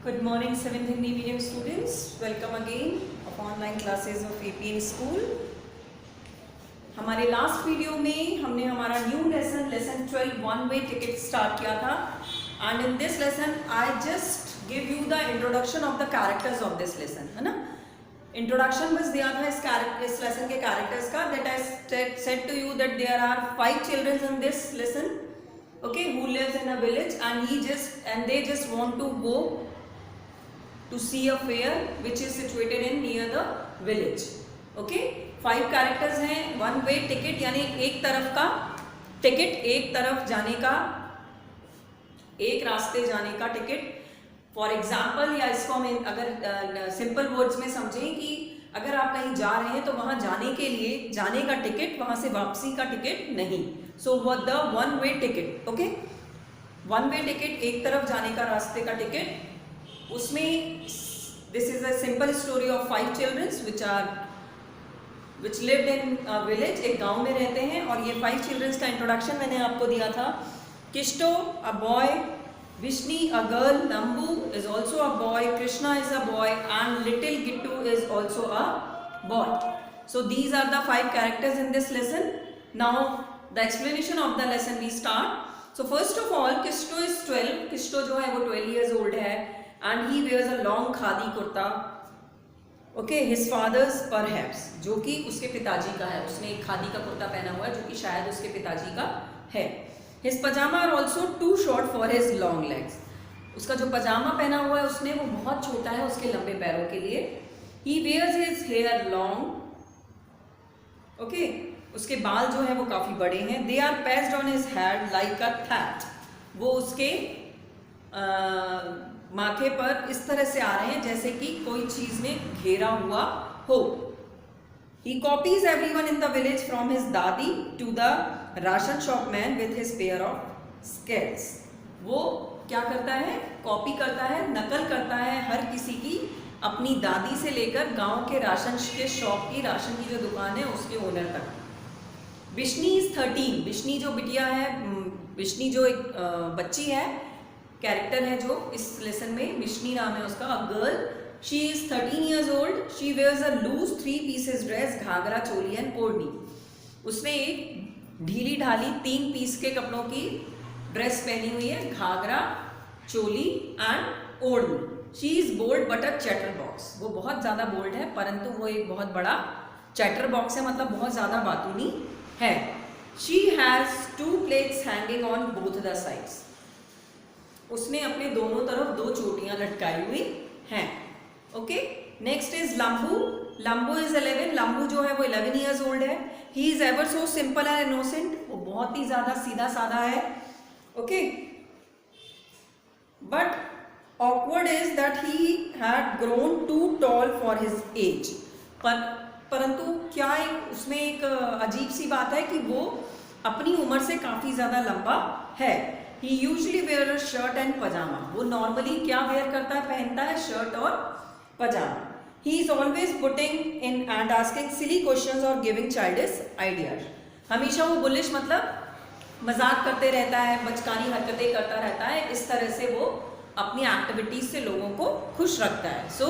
Good morning 7th Hindi medium students. Welcome again of online classes of APN School. हमारे last video में हमने हमारा new lesson 12 one way ticket start किया था and in this lesson I just give you the introduction of the characters of this lesson, है ना. Introduction बस दिया था इस लेसन के कैरेक्टर्स का. That I said to you that there are 5 children in this lesson, okay, who lives in a village and they just want to go to see a fair which is situated in near the village. okay, 5 characters हैं. One way ticket यानी एक तरफ का ticket, एक तरफ जाने का, एक रास्ते जाने का टिकट. फॉर एग्जाम्पल, या इसको हम अगर सिंपल वर्ड्स में समझें कि अगर आप कहीं जा रहे हैं तो वहां जाने के लिए जाने का टिकट, वहां से वापसी का टिकट नहीं. So the one way ticket. Okay, one way ticket, एक तरफ जाने का रास्ते का टिकट. उसमें this is a simple story of 5 childrens which lived in village. एक गांव में रहते हैं और ये 5 चिल्ड्रंस का इंट्रोडक्शन मैंने आपको दिया था. Kisto a boy, Vishni a girl, Lambu is also a boy, Krishna is a boy and little Gittu is also a boy. So these are the 5 characters in this lesson. Now the explanation of the lesson we start. So first of all, Kisto is 12. Kisto जो है वो 12 years old है and he wears a long khadi kurta. Okay, his father's perhaps, जो कि उसके पिताजी का है. उसने एक खादी का कुर्ता पहना हुआ है जो कि शायद उसके पिताजी का है. His pajama are also too short for his long legs. उसका जो पजामा पहना हुआ है उसने, वो बहुत छोटा है उसके लंबे पैरों के लिए. He wears his hair long. Okay, उसके बाल जो है वो काफी बड़े हैं. They are passed on his head like a thatch. वो उसके माथे पर इस तरह से आ रहे हैं जैसे कि कोई चीज ने घेरा हुआ हो. He copies everyone in the village from his dadi to the ration shop man with his pair of scales. वो क्या करता है? कॉपी करता है, नकल करता है हर किसी की, अपनी दादी से लेकर गांव के राशन के शॉप की, राशन की जो दुकान है उसके ओनर तक. विष्णी इज 13. विष्णी जो बिटिया है, विष्णी जो एक बच्ची है, कैरेक्टर है जो इस लेसन में, विष्णी नाम है उसका. A girl, she is 13 years old. She wears a loose 3 pieces dress, ghaghra, choli and odhni. उसने एक ढीली ढाली 3 पीस के कपड़ों की ड्रेस पहनी हुई है, ghaghra, choli and odhni. She is bold but a chatter box. वो बहुत ज़्यादा बोल्ड है परंतु वो एक बहुत बड़ा चैटर बॉक्स है, मतलब बहुत ज़्यादा बातूनी है. She has 2 plates hanging on both the sides. उसने अपने दोनों तरफ 2 चोटियाँ लटकाई हुई हैं. Okay, next is Lambu. Lambu is 11. Lambu जो है वो 11 years old है. He is ever so simple and innocent. वो बहुत ही ज्यादा सीधा साधा है. Okay, but awkward is that he had grown too tall for his age. परंतु क्या उसमें एक अजीब सी बात है कि वो अपनी उम्र से काफी ज्यादा लंबा है. He usually wear a shirt and pyjama. वो नॉर्मली क्या वेयर करता है, पहनता है शर्ट और पजामा. He is always putting in and asking silly questions or giving childish ideas. हमेशा वो बुलिश मतलब मजाक करते रहता है, बचकानी हरकतें करता रहता है. इस तरह से वो अपनी एक्टिविटीज से लोगों को खुश रखता है. सो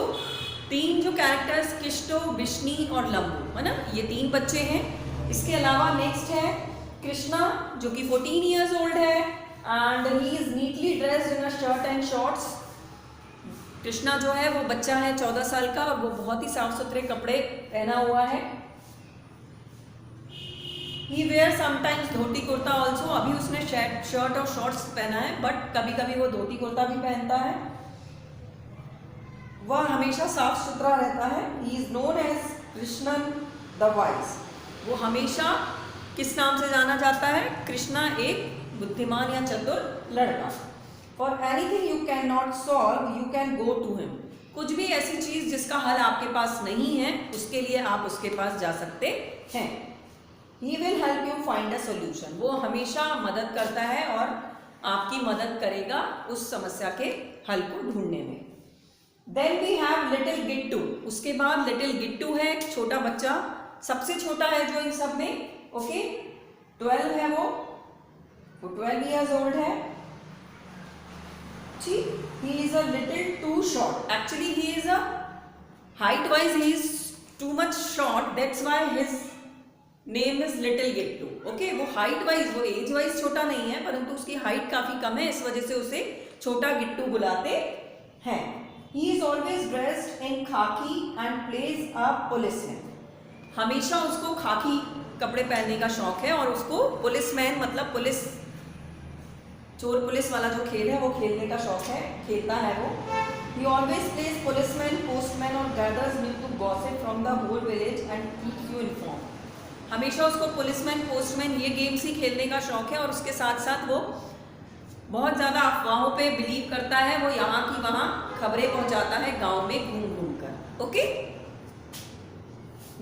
3 जो कैरेक्टर्स, किस्टो, विष्णी और लंबू, है ना, ये 3 बच्चे हैं. इसके अलावा नेक्स्ट है कृष्णा जो कि 14 years old है and he is neatly dressed in a shirt and shorts. Krishna जो है वो बच्चा है 14 साल का और वो बहुत ही साफ सुथरे कपड़े पहना हुआ है. He wears sometimes dhoti kurta also. अभी उसने शर्ट और शॉर्ट्स पहना है बट कभी कभी वो धोती कुर्ता भी पहनता है. वह हमेशा साफ सुथरा रहता है. He is known as Krishnan the wise. वो हमेशा किस नाम से जाना जाता है? कृष्णा एक बुद्धिमान या चतुर लड़का. For anything you cannot solve, you can go to him. कुछ भी ऐसी चीज जिसका हल आपके पास नहीं है, उसके लिए आप उसके पास जा सकते हैं. He will help you find a solution. वो हमेशा मदद करता है और आपकी मदद करेगा उस समस्या के हल को ढूंढने में. Then we have little Gittu. उसके बाद little Gittu है, एक छोटा बच्चा, सबसे छोटा है जो इन सब में. ओके, 12 है वो 12 years old है. See, he is a little too short. Actually, he is a height-wise he is too much short. That's why his name is Little Gittu. Okay, वो height-wise, वो age-wise छोटा नहीं है, परंतु उसकी height काफी कम है, इस वजह से उसे छोटा गिट्टू बुलाते हैं. He is always dressed in khaki and plays a policeman. हमेशा उसको खाकी कपड़े पहनने का शौक है और उसको पुलिसमैन मतलब पुलिस चोर पुलिस वाला जो खेल है वो खेलने का शौक है, खेलता है वो. He always plays policeman, postman और gathers milk to gossip from the whole village and keeps you informed. हमेशा उसको पुलिसमैन पोस्टमैन ये गेम्स ही खेलने का शौक है और उसके साथ साथ वो बहुत ज़्यादा अफवाहों पे बिलीव करता है. वो यहाँ की वहाँ खबरें पहुँचाता है गांव में घूम घूम कर. Okay,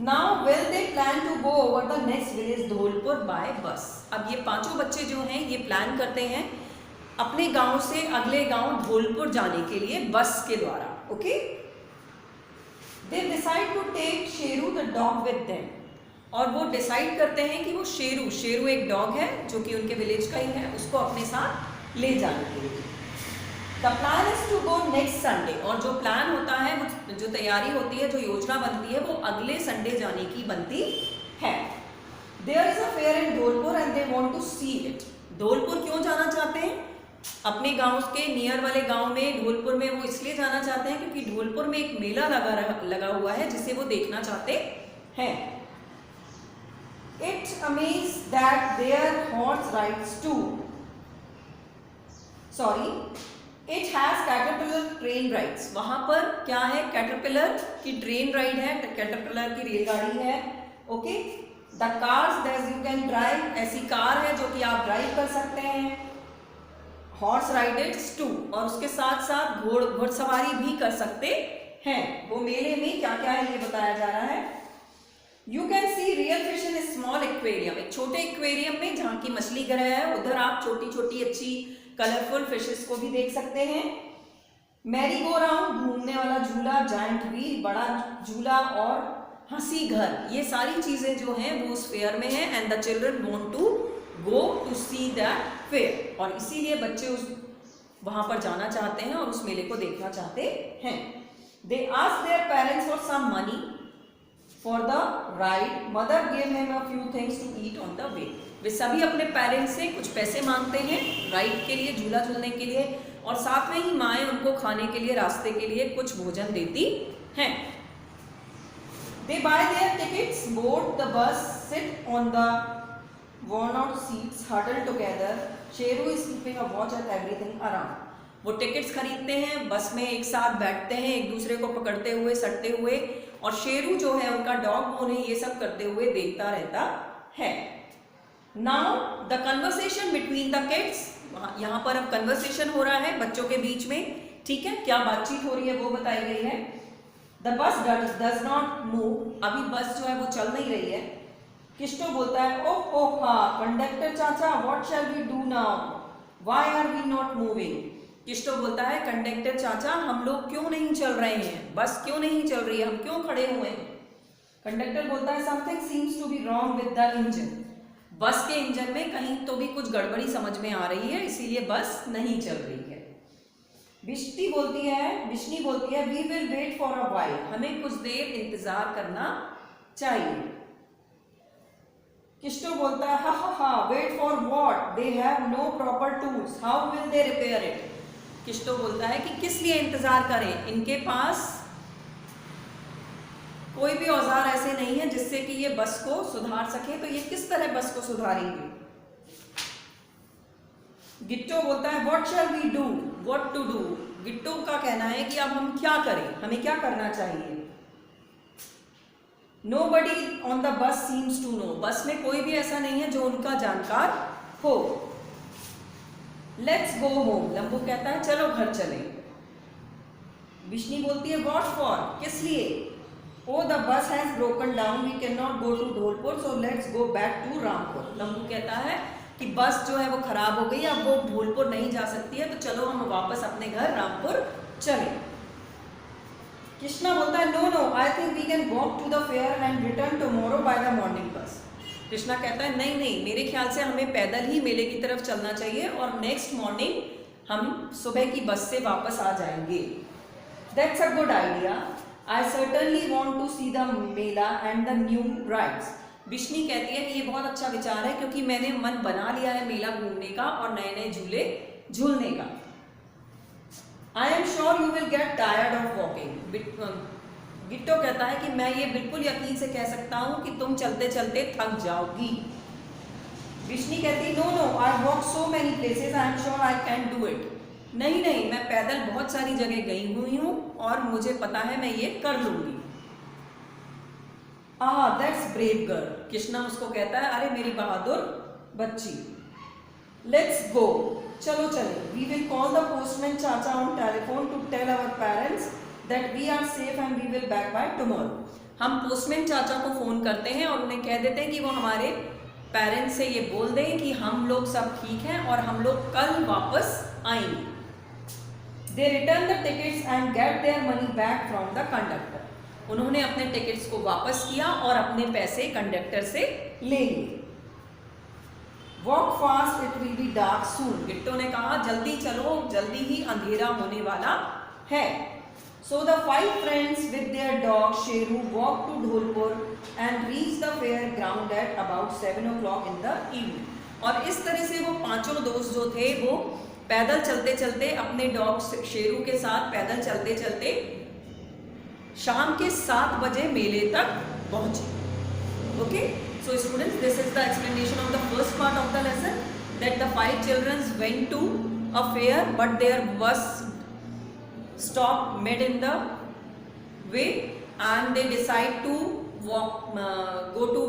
now well they plan to go over the next village Dhaulpur by bus. अब ये पांचों बच्चे जो हैं ये प्लान करते हैं अपने गांव से अगले गांव धौलपुर जाने के लिए बस के द्वारा. Okay, they decide to take Sheru the dog with them. और वो डिसाइड करते हैं कि वो शेरू एक डॉग है जो कि उनके विलेज का ही है, उसको अपने साथ ले जाने के लिए. The plan is to go next Sunday. और जो प्लान होता है, जो तैयारी होती है, जो योजना बनती है, वो अगले संडे जाने की बनती है. There is a fair in Dhaulpur and they want to see it. Dhaulpur क्यों जाना चाहते हैं? अपने गांव के नियर वाले गांव में धौलपुर में वो इसलिए जाना चाहते हैं क्योंकि धौलपुर में एक मेला लगा हुआ है जिसे वो देखना चाहते हैं. It amazes that their horse rides too. Sorry, it has caterpillar train rides. वहाँ पर क्या है? कैटरपिलर की ट्रेन राइड है, कैटरपिलर की रेलगाड़ी है. Okay, the cars that you can drive. ऐसी कार है जो कि आप ड्राइव कर सकते हैं. Horse riders too. और उसके साथ साथ घुड़सवारी भी कर सकते हैं. वो मेले में क्या क्या है ये बताया जा रहा है. You can see real fish in small aquarium. एक छोटे एक्वेरियम में जहाँ की मछली घर है उधर आप छोटी छोटी अच्छी कलरफुल फिशेस को भी देख सकते हैं. मैरी गो राउंड घूमने वाला झूला, जायंट व्हील बड़ा झूला और हंसी घर, ये सारी चीजें जो हैं वो उस फेयर में है. And the children want to go to see that fair. और इसीलिए बच्चे उस वहां पर जाना चाहते हैं और उस मेले को देखना चाहते हैं. They ask their parents for some money for the ride. Mother give him a few things to eat on the way. वे सभी अपने पेरेंट्स से कुछ पैसे मांगते हैं राइड के लिए, झूला झूलने के लिए, और साथ में ही माएँ उनको खाने के लिए, रास्ते के लिए कुछ भोजन देती हैं. They buy their tickets, board the bus, sit on the worn out seats, huddle together. Sheru is keeping a watch at everything around. वो टिकट्स खरीदते हैं, बस में एक साथ बैठते हैं, एक दूसरे को पकड़ते हुए, सटते हुए, और शेरू जो है उनका डॉग उन्हें ये सब करते हुए देखता रहता है. Now the conversation between the kids. यहाँ पर अब कन्वर्सेशन हो रहा है बच्चों के बीच में. ठीक है, क्या बातचीत हो रही है वो बताई गई है. The bus does not move. अभी बस जो है वो चल नहीं रही है. किस्टो बोलता है, ओह ओह हाँ कंडक्टर चाचा, what shall we do now, why are we not moving. Kisto बोलता है, कंडक्टर चाचा हम लोग क्यों नहीं चल रहे हैं, बस क्यों नहीं चल रही है, हम क्यों खड़े हुए हैं. कंडक्टर बोलता है, something seems to be wrong with the engine. Bus के इंजन में कहीं तो भी कुछ गड़बड़ी समझ में आ रही है, इसीलिए बस नहीं चल रही है. विष्णि बोलती है, we will wait for a while. हमें कुछ देर इंतजार करना चाहिए. किस्टो बोलता है, हा wait for what, they have no proper tools, how will they repair it. Kisto बोलता है कि किस लिए इंतजार करें, इनके पास कोई भी औजार ऐसे नहीं है जिससे कि ये बस को सुधार सके, तो ये किस तरह बस को सुधारेंगे. गिट्टो बोलता है, what shall we do, what to do. Gitto का कहना है कि अब हम क्या करें, हमें क्या करना चाहिए. Nobody on the bus seems to know. बस में कोई भी ऐसा नहीं है जो उनका जानकार हो. Let's go home. लंबू कहता है, चलो घर चले. विष्णि बोलती है, what for, किस लिए. Oh, the bus has broken down. We cannot go to Dholpur, so let's go back to Rampur. लंबू कहता है कि बस जो है वो खराब हो गई, अब वो धौलपुर नहीं जा सकती है, तो चलो हम वापस अपने घर रामपुर चले. कृष्णा बोलता है, no I think we can walk to the fair and return tomorrow by the morning bus. Krishna कहता है, नहीं मेरे ख्याल से हमें पैदल ही मेले की तरफ चलना चाहिए और नेक्स्ट मॉर्निंग हम सुबह की बस से वापस आ जाएंगे। That's a good idea. I certainly want to see the mela and the new rides. Vishni कहती है कि ये बहुत अच्छा विचार है क्योंकि मैंने मन बना लिया है मेला घूमने का और नए नए झूले झूलने का। I am sure you will get tired of walking. Gitto कहता है कि मैं ये बिल्कुल यकीन से कह सकता हूँ कि तुम चलते चलते थक जाओगी। विष्णी कहती no no, I walk so many places, I am sure I can do it. नहीं नहीं, मैं पैदल बहुत सारी जगह गई हुई हूँ और मुझे पता है मैं ये कर लूंगी। That's brave girl. कृष्णा उसको कहता है अरे मेरी बहादुर बच्ची। लेट्स गो, चलो चले। We will call the postman chacha on telephone to tell our parents that we are safe and we will back by tomorrow. हम पोस्टमैन चाचा को फोन करते हैं और उन्हें कह देते हैं कि वो हमारे पेरेंट्स से ये बोल दें कि हम लोग सब ठीक हैं और हम लोग कल वापस आएंगे। They return the tickets and get their money back from the conductor. उन्होंने अपने टिकट्स को वापस किया और अपने पैसे कंडक्टर से ले लिए। Walk fast, it will be dark soon. गिट्टो ने कहा जल्दी चलो, जल्दी ही अंधेरा होने वाला है। So the 5 friends with their dog Sheru walked to Dholpur and reached the fair ground at about 7 o'clock in the evening. और इस तरह से वो पांचों दोस्त जो थे वो पैदल चलते चलते अपने डॉग शेरू के साथ पैदल चलते चलते शाम के 7 बजे मेले तक पहुंचे। Okay, so students, this is the explanation of the first part of the lesson that the 5 children went to a fair but their bus stopped mid in the way and they decide to go to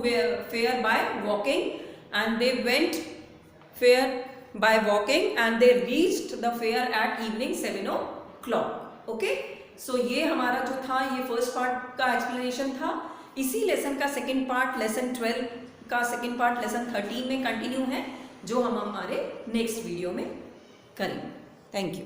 fair by walking and they went fair by walking and they reached the fair at evening 7 o'clock. Okay, so ये हमारा जो था ये first part का explanation था। इसी lesson का second part lesson 12 का सेकंड पार्ट लेसन 13 में कंटिन्यू है जो हम हमारे नेक्स्ट वीडियो में करेंगे। Thank you.